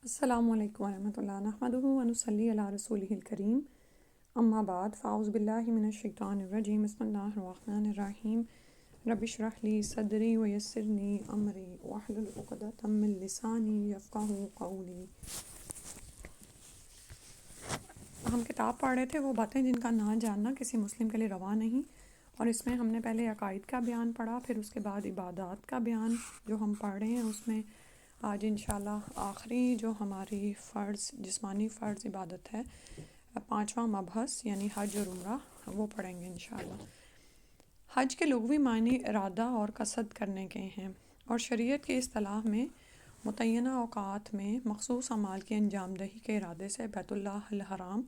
السلام علیکم ورحمۃ اللہ نحمدہ ونصلی علی رسولہ الکریم اما بعد فاعوذ باللہ من الشیطان الرجیم بسم اللہ الرحمن الرحیم رب اشرح لی صدری ویسرنی امری واحلل عقدۃ من لسانی یفقہوا قولی۔ ہم کتاب پڑھ رہے تھے وہ باتیں جن کا نہ جاننا کسی مسلم کے لیے روا نہیں، اور اس میں ہم نے پہلے عقائد کا بیان پڑھا، پھر اس کے بعد عبادات کا بیان جو ہم پڑھ رہے ہیں۔ اس میں آج انشاءاللہ آخری جو ہماری جسمانی فرض عبادت ہے، پانچواں مبحث یعنی حج اور عمرہ، وہ پڑھیں گے انشاءاللہ۔ حج کے لغوی معنی ارادہ اور قصد کرنے کے ہیں، اور شریعت کی اصطلاح میں متعینہ اوقات میں مخصوص اعمال کی انجام دہی کے ارادے سے بیت اللہ الحرام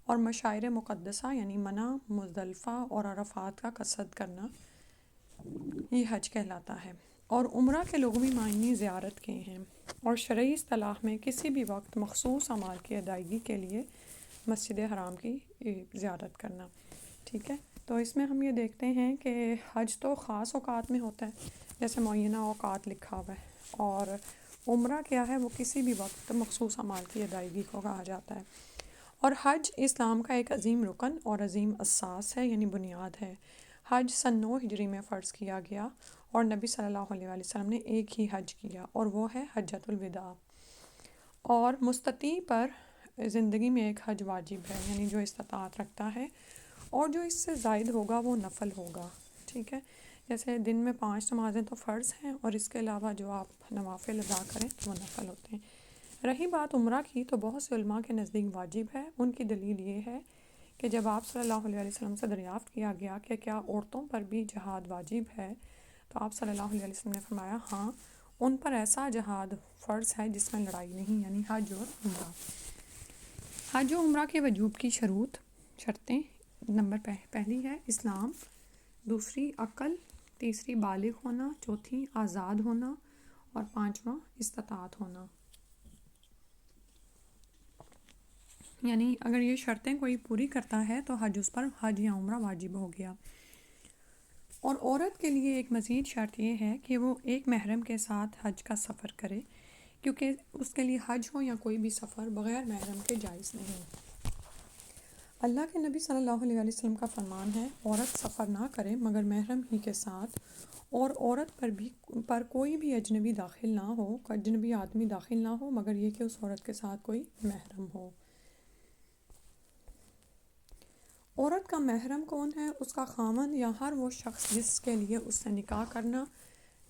اور مشاعر مقدسہ یعنی منی، مزدلفہ اور عرفات کا قصد کرنا، یہ حج کہلاتا ہے۔ اور عمرہ کے لغوی معنی زیارت کے ہیں، اور شرعی اصطلاح میں کسی بھی وقت مخصوص اعمال کی ادائیگی کے لیے مسجد حرام کی زیارت کرنا۔ ٹھیک ہے، تو اس میں ہم یہ دیکھتے ہیں کہ حج تو خاص اوقات میں ہوتا ہے، جیسے معینہ اوقات لکھا ہوا ہے، اور عمرہ کیا ہے، وہ کسی بھی وقت مخصوص اعمال کی ادائیگی کو کہا جاتا ہے۔ اور حج اسلام کا ایک عظیم رکن اور عظیم اساس ہے، یعنی بنیاد ہے۔ حج سن 9 ہجری میں فرض کیا گیا، اور نبی صلی اللہ علیہ وآلہ وسلم نے ایک ہی حج کیا، اور وہ ہے حجۃ الوداع۔ اور مستطیع پر زندگی میں ایک حج واجب ہے، یعنی جو استطاعت رکھتا ہے، اور جو اس سے زائد ہوگا وہ نفل ہوگا۔ ٹھیک ہے، جیسے دن میں 5 نمازیں تو فرض ہیں، اور اس کے علاوہ جو آپ نوافل ادا کریں تو وہ نفل ہوتے ہیں۔ رہی بات عمرہ کی، تو بہت سے علماء کے نزدیک واجب ہے۔ ان کی دلیل یہ ہے کہ جب آپ صلی اللہ علیہ وسلم سے دریافت کیا گیا کہ کیا عورتوں پر بھی جہاد واجب ہے، تو آپ صلی اللہ علیہ وسلم نے فرمایا ہاں، ان پر ایسا جہاد فرض ہے جس میں لڑائی نہیں، یعنی حج اور عمرہ۔ حج و عمرہ کے وجوب کی شرطیں نمبر پہلی ہے اسلام، دوسری عقل، تیسری بالغ ہونا، چوتھی آزاد ہونا، اور پانچواں استطاعت ہونا۔ یعنی اگر یہ شرطیں کوئی پوری کرتا ہے تو حج اس پر حج یا عمرہ واجب ہو گیا۔ اور عورت کے لیے ایک مزید شرط یہ ہے کہ وہ ایک محرم کے ساتھ حج کا سفر کرے، کیونکہ اس کے لیے حج ہو یا کوئی بھی سفر بغیر محرم کے جائز نہیں۔ اللہ کے نبی صلی اللہ علیہ وسلم کا فرمان ہے، عورت سفر نہ کرے مگر محرم ہی کے ساتھ، اور عورت پر کوئی بھی اجنبی داخل نہ ہو، اجنبی آدمی داخل نہ ہو مگر یہ کہ اس عورت کے ساتھ کوئی محرم ہو۔ عورت کا محرم کون ہے؟ اس کا خامند یا ہر وہ شخص جس کے لیے اس سے نکاح کرنا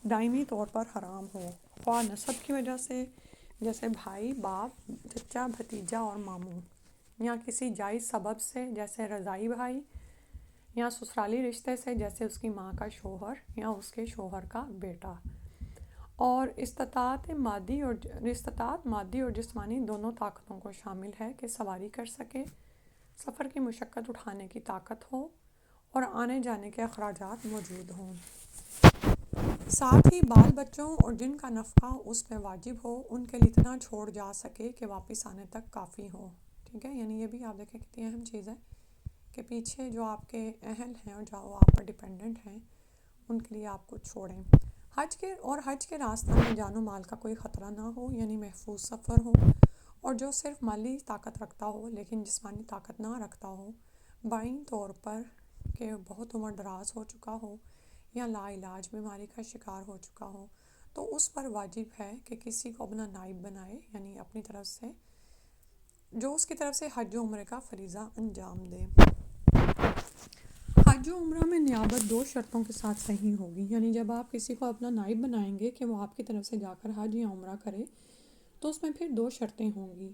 دائمی طور پر حرام ہو، خواہ نسب کی وجہ سے جیسے بھائی، باپ، چچا، بھتیجا اور ماموں، یا کسی جائز سبب سے جیسے رضاعی بھائی، یا سسرالی رشتے سے جیسے اس کی ماں کا شوہر یا اس کے شوہر کا بیٹا۔ اور استطاعت مادی اور جسمانی دونوں طاقتوں کو شامل ہے کہ سواری کر سکے، سفر کی مشقت اٹھانے کی طاقت ہو، اور آنے جانے کے اخراجات موجود ہوں۔ ساتھ ہی بال بچوں اور جن کا نفقہ اس پہ واجب ہو، ان کے لیے اتنا چھوڑ جا سکے کہ واپس آنے تک کافی ہو۔ ٹھیک ہے، یعنی یہ بھی آپ دیکھیں کتنی اہم چیز ہے کہ پیچھے جو آپ کے اہل ہیں اور جو آپ پر ڈیپینڈنٹ ہیں، ان کے لیے آپ کو چھوڑیں۔ حج کے راستہ میں جان و مال کا کوئی خطرہ نہ ہو، یعنی محفوظ سفر ہو، اور جو صرف مالی طاقت رکھتا ہو لیکن جسمانی طاقت نہ رکھتا ہو، بعین طور پر کہ بہت عمر دراز ہو چکا ہو یا لا علاج بیماری کا شکار ہو چکا ہو، تو اس پر واجب ہے کہ کسی کو اپنا نائب بنائے، یعنی اپنی طرف سے جو اس کی طرف سے حج و عمرے کا فریضہ انجام دے۔ حج و عمرہ میں نیابت 2 شرطوں کے ساتھ صحیح ہوگی، یعنی جب آپ کسی کو اپنا نائب بنائیں گے کہ وہ آپ کی طرف سے جا کر حج یا عمرہ کرے، تو اس میں پھر 2 شرطیں ہوں گی۔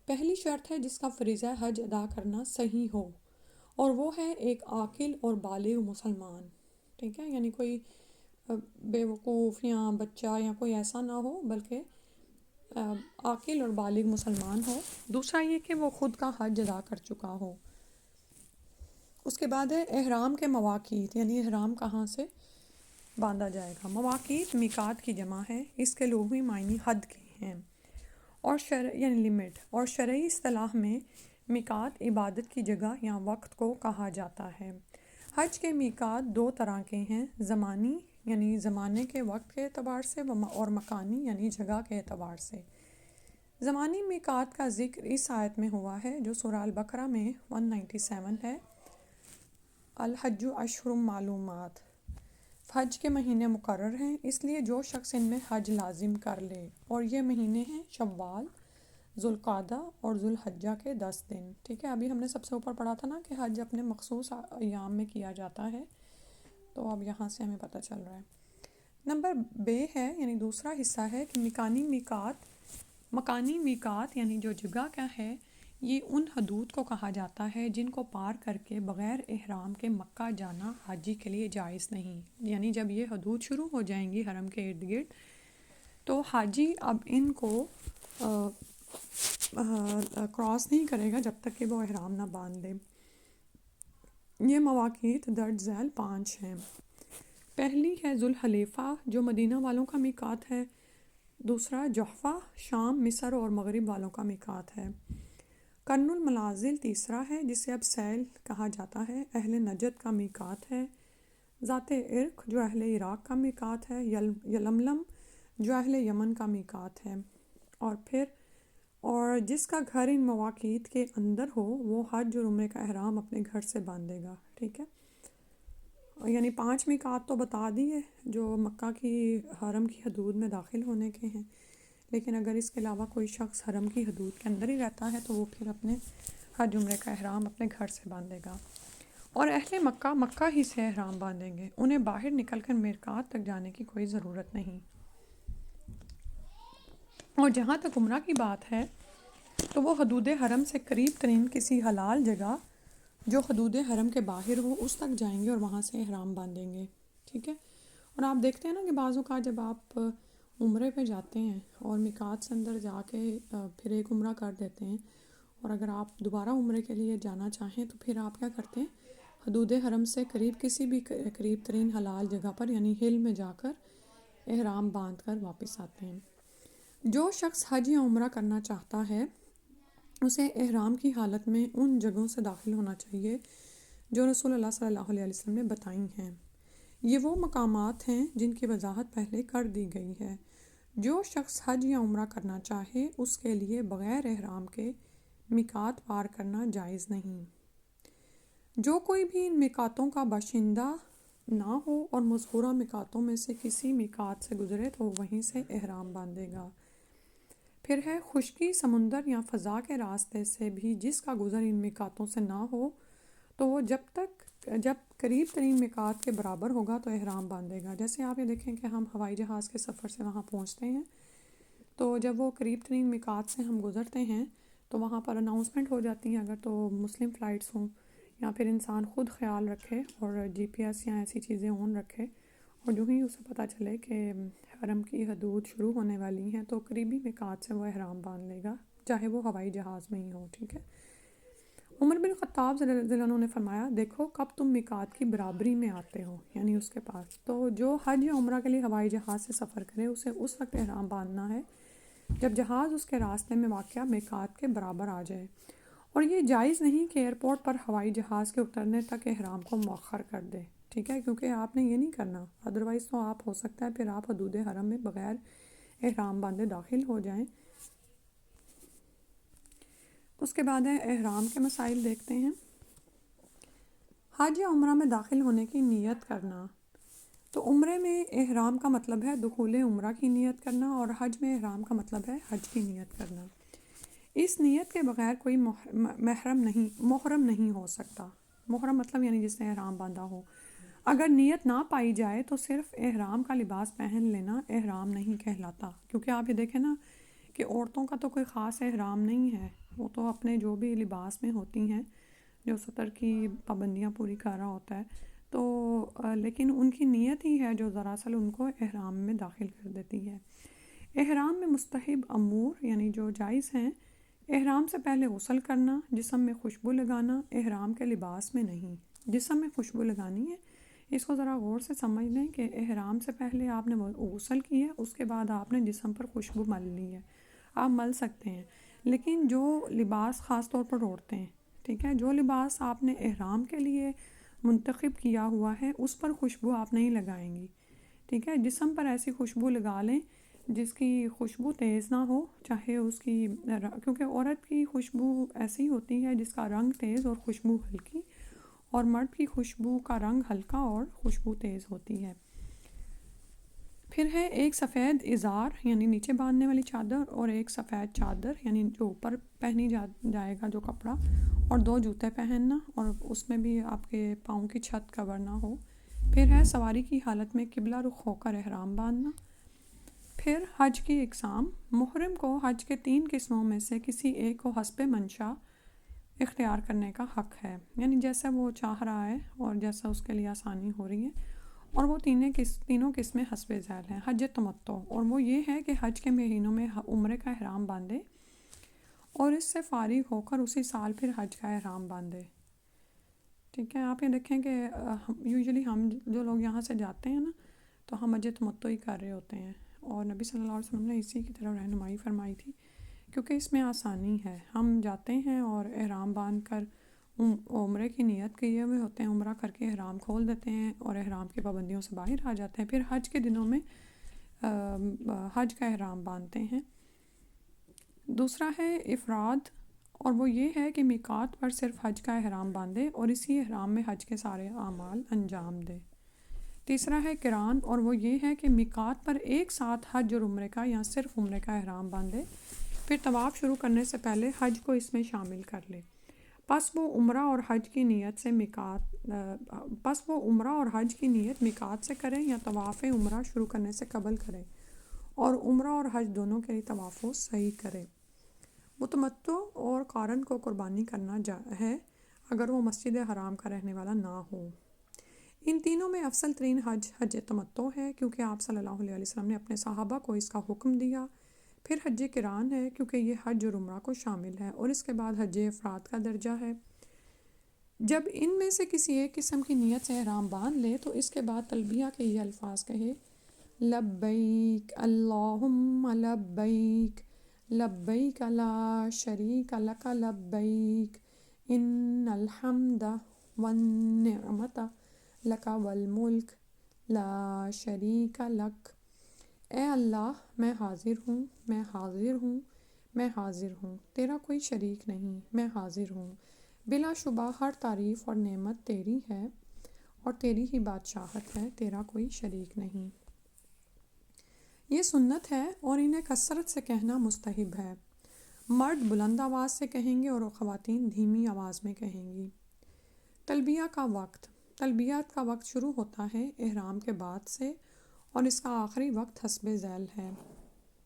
پہلی شرط ہے جس کا فریضہ حج ادا کرنا صحیح ہو، اور وہ ہے ایک عاقل اور بالغ مسلمان۔ ٹھیک ہے، یعنی کوئی بیوقوف یا بچہ یا کوئی ایسا نہ ہو، بلکہ عاقل اور بالغ مسلمان ہو۔ دوسرا یہ کہ وہ خود کا حج ادا کر چکا ہو۔ اس کے بعد ہے احرام کے مواقیت، یعنی احرام کہاں سے باندھا جائے گا۔ مواقیت میقات کی جمع ہے، اس کے لغوی معنی حد کے ہیں، اور یعنی لمٹ، اور شرعی اصطلاح میں میقات عبادت کی جگہ یا وقت کو کہا جاتا ہے۔ حج کے میقات 2 طرح کے ہیں، زمانی یعنی زمانے کے وقت کے اعتبار سے، اور مکانی یعنی جگہ کے اعتبار سے۔ زمانی میقات کا ذکر اس آیت میں ہوا ہے جو سورہ البقرہ میں 197 ہے۔ الحج اشہر معلومات، حج کے مہینے مقرر ہیں، اس لیے جو شخص ان میں حج لازم کر لے، اور یہ مہینے ہیں شوال، ذوالقعدہ اور ذوالحجہ کے 10 دن۔ ٹھیک ہے، ابھی ہم نے سب سے اوپر پڑھا تھا نا کہ حج اپنے مخصوص ایام میں کیا جاتا ہے، تو اب یہاں سے ہمیں پتہ چل رہا ہے۔ نمبر بے ہے یعنی دوسرا حصہ ہے کہ مکانی میقات یعنی جو جگہ کا ہے، یہ ان حدود کو کہا جاتا ہے جن کو پار کر کے بغیر احرام کے مکہ جانا حاجی کے لیے جائز نہیں۔ یعنی جب یہ حدود شروع ہو جائیں گی حرم کے ارد گرد، تو حاجی اب ان کو کراس نہیں کرے گا جب تک کہ وہ احرام نہ باندھ لے۔ یہ مواقیت درج ذیل 5 ہیں۔ پہلی ہے ذوالحلیفہ جو مدینہ والوں کا میقات ہے، دوسرا جحفہ شام، مصر اور مغرب والوں کا میقات ہے۔ قرن المنازل تیسرا ہے جسے اب سیل کہا جاتا ہے، اہل نجد کا میقات ہے۔ ذات عرق جو اہل عراق کا میقات ہے، یلملم جو اہل یمن کا میقات ہے، اور جس کا گھر ان مواقیت کے اندر ہو وہ حج اور عمرے کا احرام اپنے گھر سے باندھے گا۔ ٹھیک ہے، یعنی 5 میقات تو بتا دیے جو مکہ کی حرم کی حدود میں داخل ہونے کے ہیں، لیکن اگر اس کے علاوہ کوئی شخص حرم کی حدود کے اندر ہی رہتا ہے تو وہ پھر اپنے حج عمرے کا احرام اپنے گھر سے باندھے گا۔ اور اہل مکہ ہی سے احرام باندھیں گے، انہیں باہر نکل کر میقات تک جانے کی کوئی ضرورت نہیں۔ اور جہاں تک عمرہ کی بات ہے تو وہ حدود حرم سے قریب ترین کسی حلال جگہ جو حدود حرم کے باہر ہو اس تک جائیں گے اور وہاں سے احرام باندھیں گے۔ ٹھیک ہے، اور آپ دیکھتے ہیں نا کہ بعض اوقات جب آپ عمرے پہ جاتے ہیں اور میقات سے اندر جا کے پھر ایک عمرہ کر دیتے ہیں، اور اگر آپ دوبارہ عمرے کے لیے جانا چاہیں تو پھر آپ کیا کرتے ہیں، حدود حرم سے قریب کسی بھی قریب ترین حلال جگہ پر یعنی ہل میں جا کر احرام باندھ کر واپس آتے ہیں۔ جو شخص حج یا عمرہ کرنا چاہتا ہے اسے احرام کی حالت میں ان جگہوں سے داخل ہونا چاہیے جو رسول اللہ صلی اللہ علیہ وسلم نے بتائی ہیں۔ یہ وہ مقامات ہیں جن کی وضاحت پہلے کر دی گئی ہے۔ جو شخص حج یا عمرہ کرنا چاہے اس کے لیے بغیر احرام کے میقات پار کرنا جائز نہیں۔ جو کوئی بھی ان میقاتوں کا باشندہ نہ ہو اور مذکورہ میقاتوں میں سے کسی میقات سے گزرے تو وہیں سے احرام باندھے گا۔ پھر ہے خشکی، سمندر یا فضا کے راستے سے بھی جس کا گزر ان میقاتوں سے نہ ہو تو وہ جب قریب ترین میقات کے برابر ہوگا تو احرام باندھے گا۔ جیسے آپ یہ دیکھیں کہ ہم ہوائی جہاز کے سفر سے وہاں پہنچتے ہیں، تو جب وہ قریب ترین میقات سے ہم گزرتے ہیں تو وہاں پر اناؤنسمنٹ ہو جاتی ہیں، اگر تو مسلم فلائٹس ہوں یا پھر انسان خود خیال رکھے اور GPS یا ایسی چیزیں آن رکھے، اور جو ہی اسے پتہ چلے کہ حرم کی حدود شروع ہونے والی ہیں تو قریبی میقات سے وہ احرام باندھ لے گا، چاہے وہ ہوائی جہاز میں ہی ہو۔ ٹھیک ہے، عمر بن خطاب رضی اللہ عنہ نے فرمایا، دیکھو کب تم میقات کی برابری میں آتے ہو، یعنی اس کے پاس۔ تو جو حج یا عمرہ کے لیے ہوائی جہاز سے سفر کرے اسے اس وقت احرام باندھنا ہے جب جہاز اس کے راستے میں واقع میقات کے برابر آ جائے، اور یہ جائز نہیں کہ ایئرپورٹ پر ہوائی جہاز کے اترنے تک احرام کو مؤخر کر دے۔ ٹھیک ہے، کیونکہ آپ نے یہ نہیں کرنا، ادروائز تو آپ ہو سکتا ہے پھر آپ حدود حرم میں بغیر احرام باندھے داخل ہو جائیں۔ اس کے بعد ہے احرام کے مسائل دیکھتے ہیں۔ حج یا عمرہ میں داخل ہونے کی نیت کرنا، تو عمرے میں احرام کا مطلب ہے دخول عمرہ کی نیت کرنا، اور حج میں احرام کا مطلب ہے حج کی نیت کرنا۔ اس نیت کے بغیر کوئی محرم نہیں ہو سکتا۔ محرم مطلب یعنی جس نے احرام باندھا ہو۔ اگر نیت نہ پائی جائے تو صرف احرام کا لباس پہن لینا احرام نہیں کہلاتا، کیونکہ آپ یہ دیکھیں نا کہ عورتوں کا تو کوئی خاص احرام نہیں ہے، وہ تو اپنے جو بھی لباس میں ہوتی ہیں جو ستر کی پابندیاں پوری کر رہا ہوتا ہے، تو لیکن ان کی نیت ہی ہے جو دراصل ان کو احرام میں داخل کر دیتی ہے۔ احرام میں مستحب امور یعنی جو جائز ہیں، احرام سے پہلے غسل کرنا، جسم میں خوشبو لگانا، احرام کے لباس میں نہیں۔ جسم میں خوشبو لگانی ہے، اس کو ذرا غور سے سمجھ لیں کہ احرام سے پہلے آپ نے غسل کیا، اس کے بعد آپ نے جسم پر خوشبو مل لی ہے، آپ مل سکتے ہیں، لیکن جو لباس خاص طور پر اوڑھتے ہیں، ٹھیک ہے، جو لباس آپ نے احرام کے لیے منتخب کیا ہوا ہے اس پر خوشبو آپ نہیں لگائیں گی۔ ٹھیک ہے، جسم پر ایسی خوشبو لگا لیں جس کی خوشبو تیز نہ ہو، چاہے اس کی کیونکہ عورت کی خوشبو ایسی ہوتی ہے جس کا رنگ تیز اور خوشبو ہلکی، اور مرد کی خوشبو کا رنگ ہلکا اور خوشبو تیز ہوتی ہے۔ پھر ہے ایک سفید ازار یعنی نیچے باندھنے والی چادر، اور ایک سفید چادر یعنی جو اوپر پہنی جائے گا جو کپڑا، اور 2 جوتے پہننا، اور اس میں بھی آپ کے پاؤں کی چھت کور نہ ہو۔ پھر ہے سواری کی حالت میں قبلہ رخ ہو کر احرام باندھنا۔ پھر حج کی اقسام، محرم کو حج کے 3 قسموں میں سے کسی ایک کو حسب منشا اختیار کرنے کا حق ہے، یعنی جیسا وہ چاہ رہا ہے اور جیسا اس کے لیے آسانی ہو رہی ہے، اور وہ تینوں قسمیں حسب ذیل ہیں۔ حج تمتع، اور وہ یہ ہے کہ حج کے مہینوں میں عمرے کا احرام باندھے اور اس سے فارغ ہو کر اسی سال پھر حج کا احرام باندھے۔ ٹھیک ہے، آپ یہ دیکھیں کہ یوزلی ہم جو لوگ یہاں سے جاتے ہیں نا، تو ہم حج تمتع ہی کر رہے ہوتے ہیں، اور نبی صلی اللہ علیہ وسلم نے اسی کی طرف رہنمائی فرمائی تھی، کیونکہ اس میں آسانی ہے۔ ہم جاتے ہیں اور احرام باندھ کر عمرے کی نیت کیے ہوئے ہوتے ہیں، عمرہ کر کے احرام کھول دیتے ہیں اور احرام کی پابندیوں سے باہر آ جاتے ہیں، پھر حج کے دنوں میں حج کا احرام باندھتے ہیں۔ دوسرا ہے افراد، اور وہ یہ ہے کہ میقات پر صرف حج کا احرام باندھے اور اسی احرام میں حج کے سارے اعمال انجام دے۔ تیسرا ہے قران، اور وہ یہ ہے کہ میقات پر ایک ساتھ حج اور عمرے کا یا صرف عمرے کا احرام باندھے، پھر طواف شروع کرنے سے پہلے حج کو اس میں شامل کر لے۔ پس وہ عمرہ اور حج کی نیت میقات سے کرے یا طواف عمرہ شروع کرنے سے قبل کرے، اور عمرہ اور حج دونوں کے لیے طواف و سعی کرے۔ متمتع اور قارن کو قربانی کرنا ہے اگر وہ مسجد حرام کا رہنے والا نہ ہو۔ ان تینوں میں افضل ترین حج تمتع ہے، کیونکہ آپ صلی اللہ علیہ وسلم نے اپنے صحابہ کو اس کا حکم دیا۔ پھر حج قران ہے، کیونکہ یہ حج اور عمرہ کو شامل ہے، اور اس کے بعد حج افراد کا درجہ ہے۔ جب ان میں سے کسی ایک قسم کی نیت سے احرام باندھ لے تو اس کے بعد تلبیہ کے یہ الفاظ کہے: لبیک اللہم لبیک، لبیک لا شریک لک لبیک، ان الحمد والنعمت لک والملک لا شریک لک۔ اے اللہ، میں حاضر ہوں، میں حاضر ہوں، میں حاضر ہوں، تیرا کوئی شریک نہیں، میں حاضر ہوں، بلا شبہ ہر تعریف اور نعمت تیری ہے اور تیری ہی بادشاہت ہے، تیرا کوئی شریک نہیں۔ یہ سنت ہے اور انہیں کثرت سے کہنا مستحب ہے۔ مرد بلند آواز سے کہیں گے اور خواتین دھیمی آواز میں کہیں گی۔ تلبیہ کا وقت، تلبیات کا وقت شروع ہوتا ہے احرام کے بعد سے، اور اس کا آخری وقت حسب ذیل ہے۔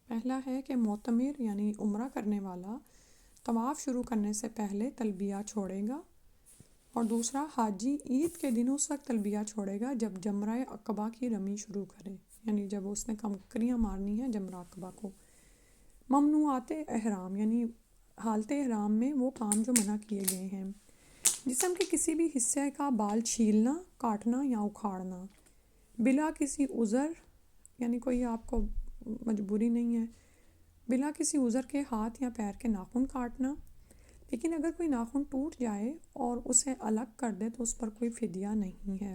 پہلا ہے کہ معتمر یعنی عمرہ کرنے والا طواف شروع کرنے سے پہلے تلبیہ چھوڑے گا، اور دوسرا حاجی عید کے دن اس وقت تلبیہ چھوڑے گا جب جمرہ عقبہ کی رمی شروع کرے، یعنی جب اس نے کنکریاں مارنی ہیں جمرہ عقبہ کو۔ ممنوعات احرام یعنی حالت احرام میں وہ کام جو منع کیے گئے ہیں: جسم کے کسی بھی حصے کا بال چھیلنا، کاٹنا یا اکھاڑنا بلا کسی عذر، یعنی کوئی آپ کو مجبوری نہیں ہے، بلا کسی عذر کے ہاتھ یا پیر کے ناخن کاٹنا، لیکن اگر کوئی ناخن ٹوٹ جائے اور اسے الگ کر دے تو اس پر کوئی فدیہ نہیں ہے۔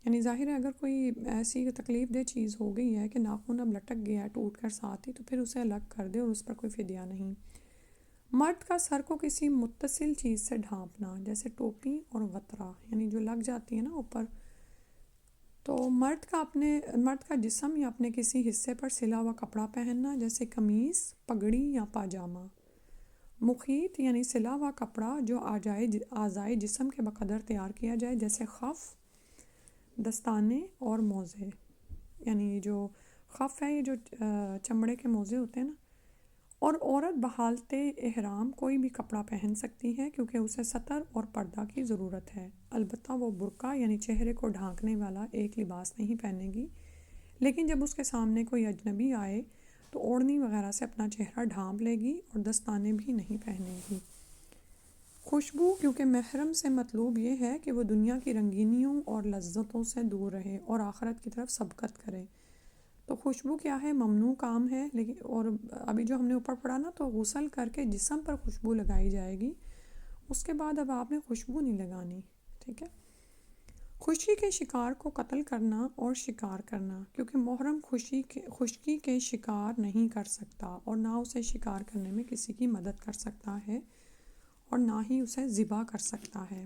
یعنی ظاہر ہے اگر کوئی ایسی تکلیف دہ چیز ہو گئی ہے کہ ناخن اب لٹک گیا ہے ٹوٹ کر ساتھ ہی، تو پھر اسے الگ کر دے اور اس پر کوئی فدیہ نہیں۔ مرد کا سر کو کسی متصل چیز سے ڈھانپنا، جیسے ٹوپی اور غترہ، یعنی جو لگ جاتی ہے نا اوپر، تو مرد کا جسم یا اپنے کسی حصے پر سلا ہوا کپڑا پہننا، جیسے قمیص، پگڑی یا پاجامہ۔ مخیط یعنی سلا ہوا کپڑا جو اعضائے جسم کے بقدر تیار کیا جائے، جیسے خف، دستانے اور موزے، یعنی جو خف ہے یہ جو چمڑے کے موزے ہوتے ہیں نا۔ اور عورت بحالت احرام کوئی بھی کپڑا پہن سکتی ہے کیونکہ اسے ستر اور پردہ کی ضرورت ہے، البتہ وہ برقع یعنی چہرے کو ڈھانکنے والا ایک لباس نہیں پہنے گی، لیکن جب اس کے سامنے کوئی اجنبی آئے تو اوڑھنی وغیرہ سے اپنا چہرہ ڈھانپ لے گی اور دستانے بھی نہیں پہنے گی۔ خوشبو، کیونکہ محرم سے مطلوب یہ ہے کہ وہ دنیا کی رنگینیوں اور لذتوں سے دور رہے اور آخرت کی طرف سبقت کرے، تو خوشبو کیا ہے؟ ممنوع کام ہے، لیکن اور ابھی جو ہم نے اوپر پڑھا نا، تو غسل کر کے جسم پر خوشبو لگائی جائے گی، اس کے بعد اب آپ نے خوشبو نہیں لگانی، ٹھیک ہے۔ خشکی کے شکار کو قتل کرنا اور شکار کرنا، کیونکہ محرم خشکی کے شکار نہیں کر سکتا اور نہ اسے شکار کرنے میں کسی کی مدد کر سکتا ہے اور نہ ہی اسے ذبح کر سکتا ہے۔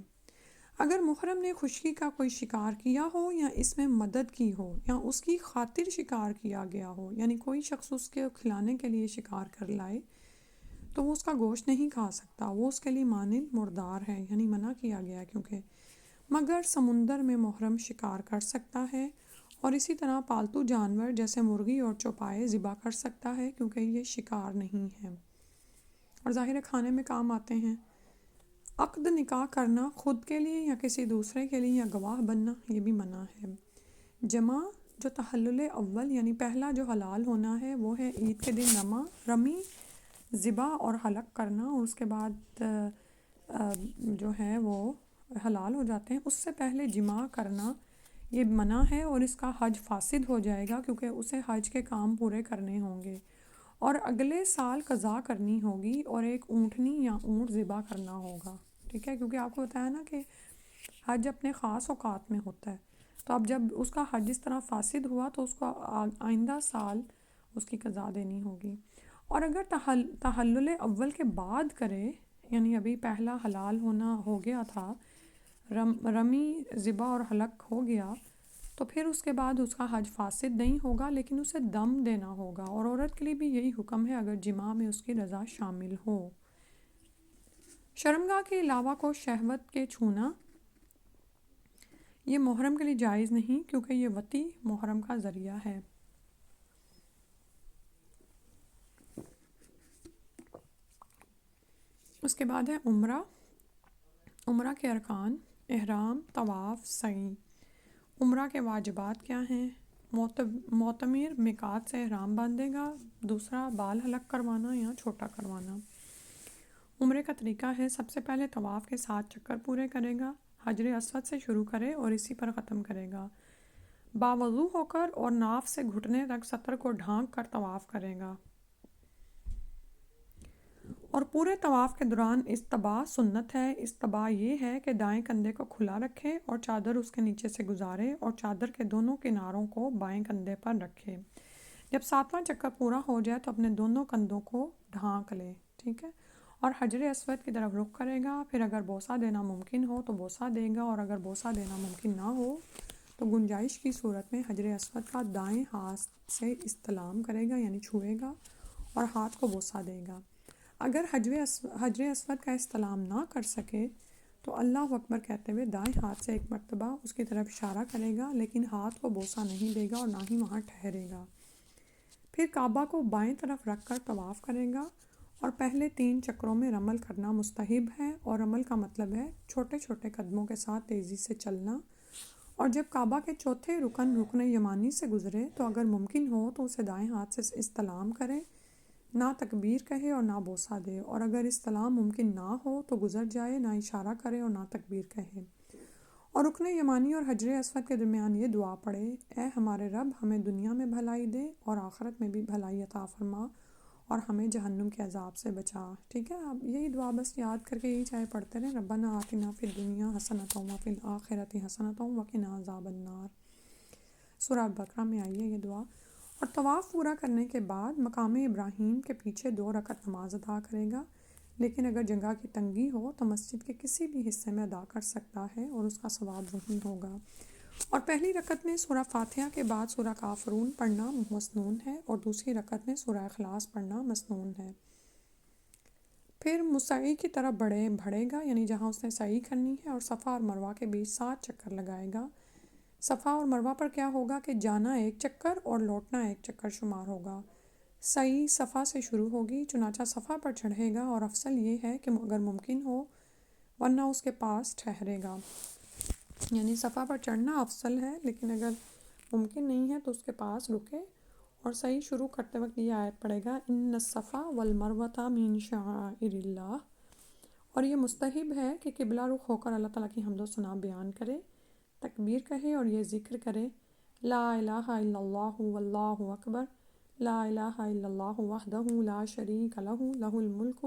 اگر محرم نے خشکی کا کوئی شکار کیا ہو یا اس میں مدد کی ہو یا اس کی خاطر شکار کیا گیا ہو، یعنی کوئی شخص اس کے کھلانے کے لیے شکار کر لائے، تو وہ اس کا گوشت نہیں کھا سکتا، وہ اس کے لیے مانند مردار ہے، یعنی منع کیا گیا کیونکہ۔ مگر سمندر میں محرم شکار کر سکتا ہے اور اسی طرح پالتو جانور جیسے مرغی اور چوپائے ذبح کر سکتا ہے، کیونکہ یہ شکار نہیں ہے اور ظاہر کھانے میں کام آتے ہیں۔ عقد نکاح کرنا خود کے لیے یا کسی دوسرے کے لیے یا گواہ بننا، یہ بھی منع ہے۔ جمع جو تحلل اول یعنی پہلا جو حلال ہونا ہے وہ ہے عید کے دن رمی، ذبح اور حلق کرنا، اور اس کے بعد جو ہے وہ حلال ہو جاتے ہیں۔ اس سے پہلے جماع کرنا یہ منع ہے اور اس کا حج فاسد ہو جائے گا، کیونکہ اسے حج کے کام پورے کرنے ہوں گے اور اگلے سال قضا کرنی ہوگی اور ایک اونٹنی یا اونٹ ذبح کرنا ہوگا، ٹھیک ہے، کیونکہ آپ کو بتایا نا کہ حج اپنے خاص اوقات میں ہوتا ہے، تو اب جب اس کا حج اس طرح فاسد ہوا تو اس کو آئندہ سال اس کی قضا دینی ہوگی۔ اور اگر تحلل اول کے بعد کرے، یعنی ابھی پہلا حلال ہونا ہو گیا تھا، رمی، ذبح اور حلق ہو گیا، تو پھر اس کے بعد اس کا حج فاسد نہیں ہوگا، لیکن اسے دم دینا ہوگا، اور عورت کے لیے بھی یہی حکم ہے اگر جماع میں اس کی رضا شامل ہو۔ شرمگاہ کے علاوہ کو شہوت کے چھونا یہ محرم کے لیے جائز نہیں، کیونکہ یہ وطی محرم کا ذریعہ ہے۔ اس کے بعد ہے عمرہ کے ارکان: احرام، طواف، سعی۔ عمرہ کے واجبات کیا ہیں؟ معتمر میقات سے احرام باندھے گا، دوسرا بال حلق کروانا یا چھوٹا کروانا۔ عمرے کا طریقہ ہے: سب سے پہلے طواف کے 7 چکر پورے کرے گا، حجر اسود سے شروع کرے اور اسی پر ختم کرے گا، باوضو ہو کر اور ناف سے گھٹنے تک سطر کو ڈھانک کر طواف کرے گا، اور پورے طواف کے دوران استباء سنت ہے۔ استباء یہ ہے کہ دائیں کندھے کو کھلا رکھے اور چادر اس کے نیچے سے گزارے اور چادر کے دونوں کناروں کو بائیں کندھے پر رکھے۔ جب 7واں چکر پورا ہو جائے تو اپنے دونوں کندھوں کو ڈھانک لے، ٹھیک ہے، اور حجر اسود کی طرف رخ کرے گا۔ پھر اگر بوسہ دینا ممکن ہو تو بوسہ دے گا، اور اگر بوسہ دینا ممکن نہ ہو تو گنجائش کی صورت میں حجر اسود کا دائیں ہاتھ سے استلام کرے گا، یعنی چھوئے گا اور ہاتھ کو بوسہ دے گا۔ اگر حجر اسود کا استلام نہ کر سکے تو اللہ اکبر کہتے ہوئے دائیں ہاتھ سے ایک مرتبہ اس کی طرف اشارہ کرے گا، لیکن ہاتھ کو بوسہ نہیں دے گا اور نہ ہی وہاں ٹھہرے گا۔ پھر کعبہ کو بائیں طرف رکھ کر طواف کرے گا، اور پہلے 3 چکروں میں رمل کرنا مستحب ہے، اور رمل کا مطلب ہے چھوٹے چھوٹے قدموں کے ساتھ تیزی سے چلنا، اور جب کعبہ کے چوتھے رکن یمانی سے گزرے تو اگر ممکن ہو تو اسے دائیں ہاتھ سے استلام کرے، نہ تکبیر کہے اور نہ بوسہ دے، اور اگر استلام ممکن نہ ہو تو گزر جائے، نہ اشارہ کرے اور نہ تکبیر کہے، اور رکن یمانی اور حجر اسود کے درمیان یہ دعا پڑھے: اے ہمارے رب، ہمیں دنیا میں بھلائی دے اور آخرت میں بھی بھلائی عطا فرما، اور ہمیں جہنم کے عذاب سے بچا، ٹھیک ہے۔ اب یہی دعا بس یاد کر کے یہی چاہے پڑھتے رہیں: ربنا آتنا فی الدنیا حسنۃ وفی الآخرۃ حسنۃ وقنا عذاب النار۔ سورہ بقرہ میں آئی ہے یہ دعا۔ اور طواف پورا کرنے کے بعد مقام ابراہیم کے پیچھے 2 رکعت نماز ادا کرے گا، لیکن اگر جگہ کی تنگی ہو تو مسجد کے کسی بھی حصے میں ادا کر سکتا ہے اور اس کا ثواب وہی ہوگا۔ اور پہلی رکعت میں سورہ فاتحہ کے بعد سورہ کافرون پڑھنا مسنون ہے، اور دوسری رکعت میں سورہ اخلاص پڑھنا مسنون ہے۔ پھر مسعی کی طرف بڑھے گا، یعنی جہاں اس نے سعی کرنی ہے، اور صفا اور مروہ کے بیچ 7 چکر لگائے گا۔ صفا اور مروہ پر کیا ہوگا کہ جانا 1 چکر اور لوٹنا 1 چکر شمار ہوگا۔ سعی صفا سے شروع ہوگی، چنانچہ صفا پر چڑھے گا، اور افضل یہ ہے کہ اگر ممکن ہو ورنہ اس کے پاس ٹھہرے گا، یعنی صفا پر چڑھنا افضل ہے، لیکن اگر ممکن نہیں ہے تو اس کے پاس رکے، اور سعی شروع کرتے وقت یہ آیت پڑھے گا: ان الصفا والمروۃ من شعائر اللہ، اور یہ مستحب ہے کہ قبلہ رخ ہو کر اللہ تعالیٰ کی حمد و ثنا بیان کرے، تکبیر کہے اور یہ ذکر کرے: لا الہ الا اللہ واللہ اکبر، لا الہ الا اللہ وحدہ لا شریک لہ، لہ الملک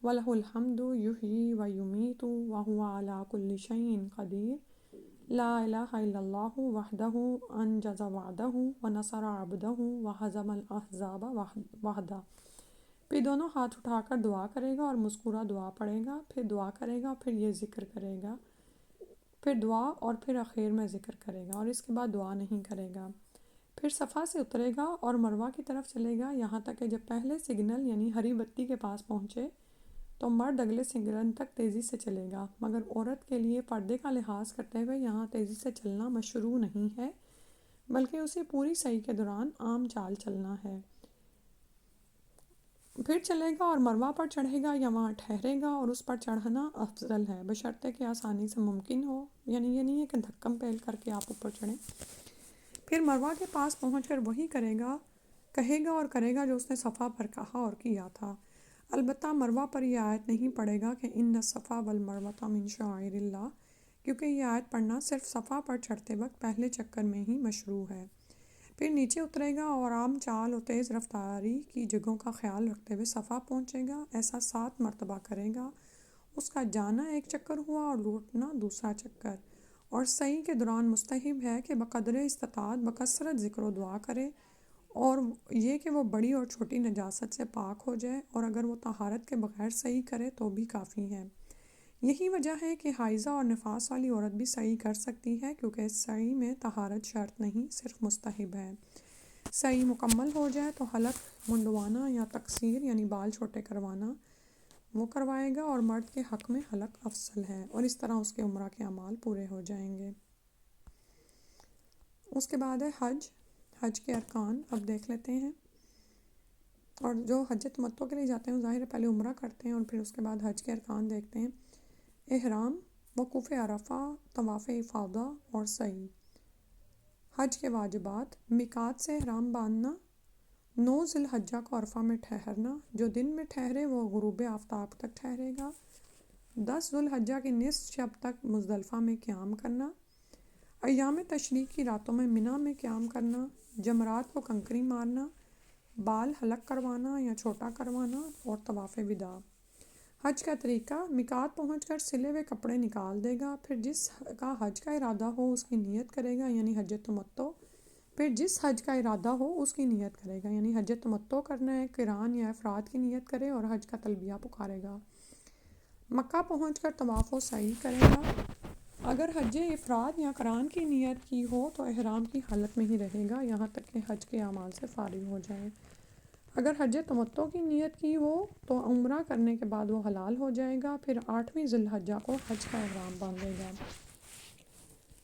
ولہ الحمد یحیی و یمیت وہو علی کل شیء قدیر، لا الہ الا اللہ وحدہ انجز وعدہ ونصر عبدہ وہزم الاحزاب وحدہ۔ پھر دونوں ہاتھ اٹھا کر دعا کرے گا اور مسکورہ دعا پڑھے گا، پھر دعا کرے گا، پھر یہ ذکر کرے گا، پھر دعا اور پھر آخر میں ذکر کرے گا اور اس کے بعد دعا نہیں کرے گا۔ پھر صفا سے اترے گا اور مروہ کی طرف چلے گا، یہاں تک کہ جب پہلے سگنل یعنی ہری بتی کے پاس پہنچے تو مرد اگلے سگنل تک تیزی سے چلے گا، مگر عورت کے لیے پردے کا لحاظ کرتے ہوئے یہاں تیزی سے چلنا مشروع نہیں ہے، بلکہ اسے پوری سعی کے دوران عام چال چلنا ہے۔ پھر چلے گا اور مروہ پر چڑھے گا یا وہاں ٹھہرے گا، اور اس پر چڑھنا افضل ہے بشرطے کہ آسانی سے ممکن ہو، یعنی یہ نہیں ہے کہ دھکم پہل کر کے آپ اوپر چڑھیں۔ پھر مروہ کے پاس پہنچ کر وہی کہے گا اور کرے گا جو اس نے صفا پر کہا اور کیا تھا۔ البتہ مروہ پر یہ آیت نہیں پڑھے گا کہ ان الصفا والمروۃ من شعائر اللہ، کیونکہ یہ آیت پڑھنا صرف صفا پر چڑھتے وقت پہلے چکر میں ہی مشروع ہے۔ پھر نیچے اترے گا اور عام چال اور تیز رفتاری کی جگہوں کا خیال رکھتے ہوئے صفا پہنچے گا، ایسا 7 مرتبہ کرے گا۔ اس کا جانا ایک چکر ہوا اور لوٹنا دوسرا چکر، اور سعی کے دوران مستحب ہے کہ بقدر استطاعت بکثرت ذکر و دعا کرے، اور یہ کہ وہ بڑی اور چھوٹی نجاست سے پاک ہو جائے، اور اگر وہ طہارت کے بغیر سعی کرے تو بھی کافی ہے۔ یہی وجہ ہے کہ حائضہ اور نفاس والی عورت بھی سعی کر سکتی ہے، کیونکہ اس سعی میں طہارت شرط نہیں، صرف مستحب ہے۔ سعی مکمل ہو جائے تو حلق منڈوانا یا تقصیر یعنی بال چھوٹے کروانا وہ کروائے گا، اور مرد کے حق میں حلق افضل ہے، اور اس طرح اس کے عمرہ کے اعمال پورے ہو جائیں گے۔ اس کے بعد ہے حج کے ارکان اب دیکھ لیتے ہیں۔ اور جو حج تمتع کے لیے جاتے ہیں وہ ظاہر ہے پہلے عمرہ کرتے ہیں اور پھر اس کے بعد حج کے ارکان دیکھتے ہیں۔ احرام، وقوف عرفہ، طواف افاضہ اور سعی۔ حج کے واجبات: میقات سے احرام باندھنا، 9 ذی الحجہ کو عرفہ میں ٹھہرنا، جو دن میں ٹھہرے وہ غروب آفتاب تک ٹھہرے گا، 10 ذی الحجہ کی نصف شب تک مزدلفہ میں قیام کرنا، ایام تشریق کی راتوں میں منی میں قیام کرنا، جمرات کو کنکری مارنا، بال حلق کروانا یا چھوٹا کروانا، اور طواف وداع۔ حج کا طریقہ: میقات پہنچ کر سلے ہوئے کپڑے نکال دے گا، پھر جس کا حج کا ارادہ ہو اس کی نیت کرے گا یعنی حج تمتع، پھر جس حج کا ارادہ ہو اس کی نیت کرے گا یعنی حج تمتع کرنا ہے، قران یا افراد کی نیت کرے اور حج کا تلبیہ پکارے گا۔ مکہ پہنچ کر طواف و سعی کرے گا، اگر حج افراد یا قران کی نیت کی ہو تو احرام کی حالت میں ہی رہے گا یہاں تک کہ حج کے اعمال سے فارغ ہو جائے، اگر حج تمتع کی نیت کی ہو تو عمرہ کرنے کے بعد وہ حلال ہو جائے گا، پھر 8ویں ذی الحجہ کو حج کا احرام باندھے گا۔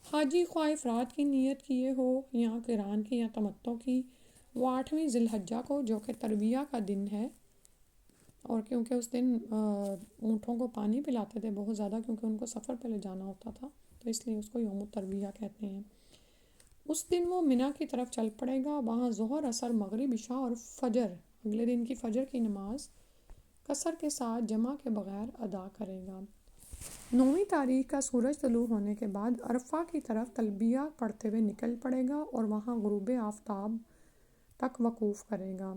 حاجی خواہ افراد کی نیت کیے ہو یا قران کی یا تمتع کی، وہ 8ویں ذی الحجہ کو جو کہ ترویہ کا دن ہے، اور کیونکہ اس دن اونٹوں کو پانی پلاتے تھے بہت زیادہ کیونکہ ان کو سفر پہ لے جانا ہوتا تھا، تو اس لیے اس کو یوم الترویہ کہتے ہیں۔ اس دن وہ منی کی طرف چل پڑے گا، وہاں ظہر، عصر، مغرب، عشاء اور فجر اگلے دن کی فجر کی نماز قصر کے ساتھ جمع کے بغیر ادا کرے گا۔ 9ویں تاریخ کا سورج طلوع ہونے کے بعد عرفہ کی طرف تلبیہ پڑھتے ہوئے نکل پڑے گا اور وہاں غروب آفتاب تک وقوف کرے گا۔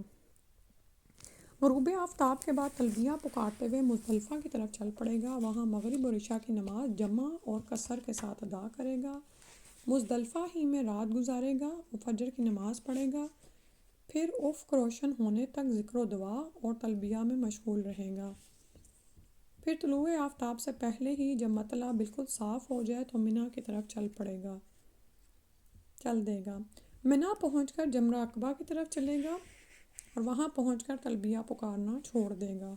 غروب آفتاب کے بعد تلبیہ پکارتے ہوئے مزدلفہ کی طرف چل پڑے گا، وہاں مغرب اور عشاء کی نماز جمع اور قصر کے ساتھ ادا کرے گا، مزدلفہ ہی میں رات گزارے گا، فجر کی نماز پڑھے گا، پھر افق روشن ہونے تک ذکر و دعا اور تلبیہ میں مشغول رہے گا، پھر طلوع آفتاب سے پہلے ہی جب مطلع بالکل صاف ہو جائے تو منی کی طرف چل دے گا۔ منی پہنچ کر جمرہ عقبہ کی طرف چلے گا اور وہاں پہنچ کر تلبیہ پکارنا چھوڑ دے گا۔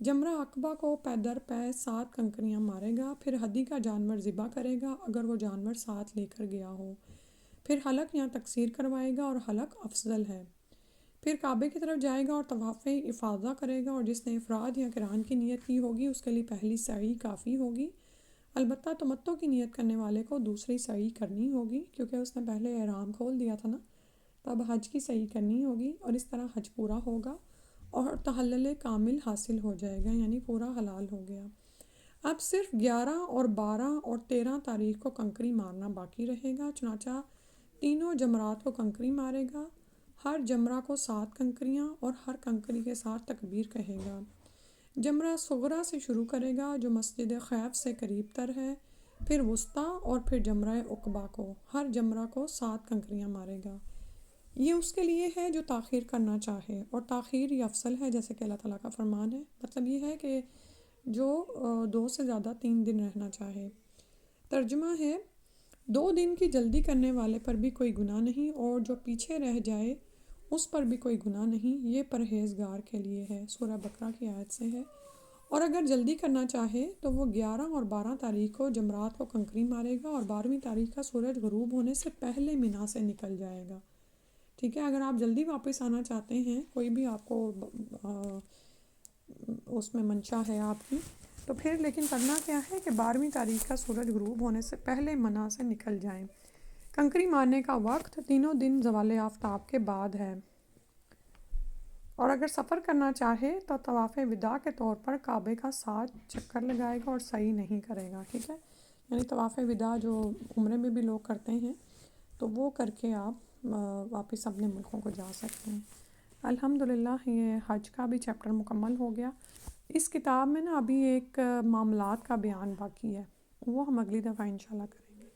جمرہ عقبہ کو پے در پے 7 کنکریاں مارے گا، پھر ہدی کا جانور ذبح کرے گا اگر وہ جانور ساتھ لے کر گیا ہو، پھر حلق یا تقصیر کروائے گا اور حلق افضل ہے، پھر کعبے کی طرف جائے گا اور طواف افاضہ کرے گا، اور جس نے افراد یا قران کی نیت کی ہوگی اس کے لیے پہلی سعی کافی ہوگی، البتہ تمتع کی نیت کرنے والے کو دوسری سعی کرنی ہوگی کیونکہ اس نے پہلے احرام کھول دیا تھا نا، تب حج کی سعی کرنی ہوگی، اور اس طرح حج پورا ہوگا اور تحلل کامل حاصل ہو جائے گا یعنی پورا حلال ہو گیا۔ اب صرف 11 اور 12 اور 13 تاریخ کو کنکری مارنا باقی رہے گا، چنانچہ تینوں جمرات کو کنکری مارے گا، ہر جمرہ کو 7 کنکریاں اور ہر کنکری کے ساتھ تکبیر کہے گا۔ جمرہ صغریٰ سے شروع کرے گا جو مسجد خیف سے قریب تر ہے، پھر وسطیٰ اور پھر جمرہ عقبہ کو، ہر جمرہ کو 7 کنکریاں مارے گا۔ یہ اس کے لیے ہے جو تاخیر کرنا چاہے، اور تاخیر یہ افضل ہے جیسے کہ اللہ تعالیٰ کا فرمان ہے۔ مطلب یہ ہے کہ جو 2 سے زیادہ 3 دن رہنا چاہے۔ ترجمہ ہے، 2 دن کی جلدی کرنے والے پر بھی کوئی گناہ نہیں، اور جو پیچھے رہ جائے اس پر بھی کوئی گناہ نہیں، یہ پرہیزگار کے لیے ہے۔ سورہ بقرہ کی آیت سے ہے۔ اور اگر جلدی کرنا چاہے تو وہ 11 اور 12 تاریخ کو جمرات کو کنکری مارے گا، اور 12ویں تاریخ کا سورج غروب ہونے سے پہلے مینا سے نکل جائے گا۔ ٹھیک ہے، اگر آپ جلدی واپس آنا چاہتے ہیں، کوئی بھی آپ کو اس میں منشا ہے آپ کی، تو پھر لیکن کرنا کیا ہے کہ 12ویں تاریخ کا سورج غروب ہونے سے پہلے منا سے نکل جائیں۔ کنکری مارنے کا وقت تینوں دن زوال آفتاب کے بعد ہے۔ اور اگر سفر کرنا چاہے تو طواف وداع کے طور پر کعبے کا 7 چکر لگائے گا اور سعی نہیں کرے گا۔ ٹھیک ہے، یعنی طواف وداع جو عمرے میں بھی لوگ کرتے ہیں تو وہ کر کے آپ واپس اپنے ملکوں کو جا سکتے ہیں۔ الحمدللہ یہ حج کا بھی چیپٹر مکمل ہو گیا۔ اس کتاب میں نا ابھی ایک معاملات کا بیان باقی ہے، وہ ہم اگلی دفعہ انشاءاللہ کریں گے۔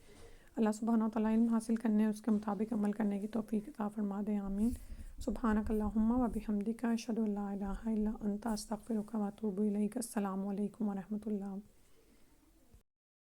اللہ سبحانہ و تعالیٰ علم حاصل کرنے، اس کے مطابق عمل کرنے کی توفیق عطا فرما دے، آمین۔ سبحانک اللہم و بحمدک، اشہد ان لا الہ الا انت، استغفرک و اتوب الیک۔ السلام علیکم و رحمۃ اللہ۔